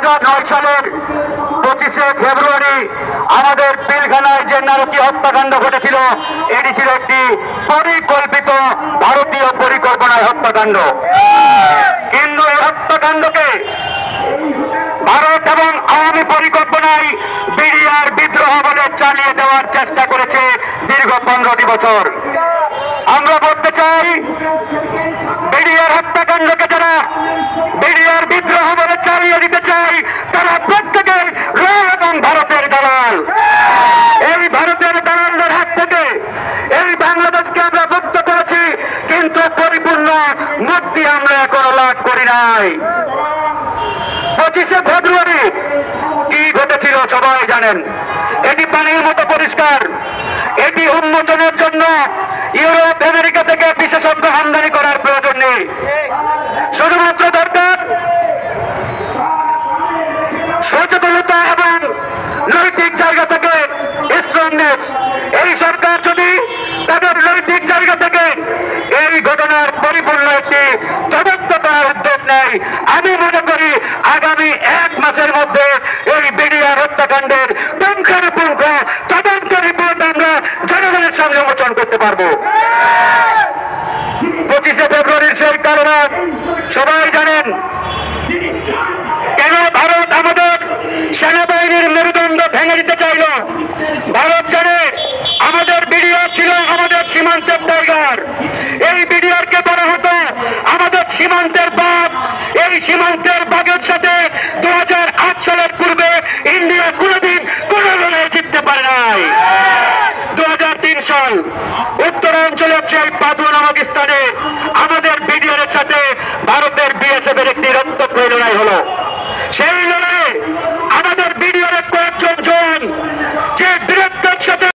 2009 সালের 25শে ফেব্রুয়ারি আমাদের পিলখানায় যে নারকীয় হত্যাকাণ্ড ঘটেছিল, এটি ছিল একটি পরিকল্পিত ভারতীয় পরিকল্পনায় হত্যাকাণ্ড। কিন্তু এই হত্যাকাণ্ডকে ভারত এবং আওয়ামী পরিকল্পনায় বিডিআর বিদ্রোহ বলে চালিয়ে দেওয়ার চেষ্টা করেছে দীর্ঘ 15টি বছর। আমরা বলতে চাই, বিডিআর হত্যাকাণ্ডকে যারা বিডিআর বিদ্রোহ বলে চালিয়ে দিতে চাই, তারা প্রত্যেকে র এবং ভারতের দালাল। এই ভারতের দালালদের হাত থেকে এই বাংলাদেশকে আমরা মুক্ত করেছি, কিন্তু পরিপূর্ণ মুক্তি আমরা এখনো লাভ করি নাই। 25শে ফেব্রুয়ারি কি ঘটেছিল সবাই জানেন। এটি পানির মতো পরিষ্কার। এটি উন্মোচনের জন্য ইউরোপ আমেরিকা থেকে বিশেষজ্ঞ আমদানি করার প্রয়োজন নেই। শুধুমাত্র দরকার সচেতনতা এবং নৈতিক জায়গা থেকে স্ট্রংনেস। এই সরকার যদি তাদের নৈতিক জায়গা থেকে এই ঘটনার পরিপূর্ণ একটি তদন্ত করার উদ্যোগ নেয়, আমি মনে করি আগামী 1 মাসের মধ্যে এই বিডিআর হত্যাকাণ্ডের পুঙ্খানুপুঙ্খ তদন্ত রিপোর্ট আমরা জনগণের সামনে উন্মোচন করতে পারবো। 25শে ফেব্রুয়ারির সেই কারণ সবাই জানেন। কেন ভারত আমাদের সেনাবাহিনীর মেরুদণ্ড ভেঙে দিতে চাইল? ভারত জানে আমাদের বিডিআর ছিল আমাদের সীমান্তের টাইগার। এই বিডিআরকে বলা হতো আমাদের সীমান্তের বাঘ। এই সীমান্তের বাঘের সাথে 2008 সালের পূর্বে ইন্ডিয়া কোনদিন কোন লড়াই জিততে পারে নাই। 2003 সাল উত্তরাঞ্চলের সেই পাদুয়া নামক স্থানে আমাদের বিডিআরের সাথে ভারতের বিএসএফ এর একটি রক্তক্ষয়ী লড়াই হলো। সেই লড়াইয়ে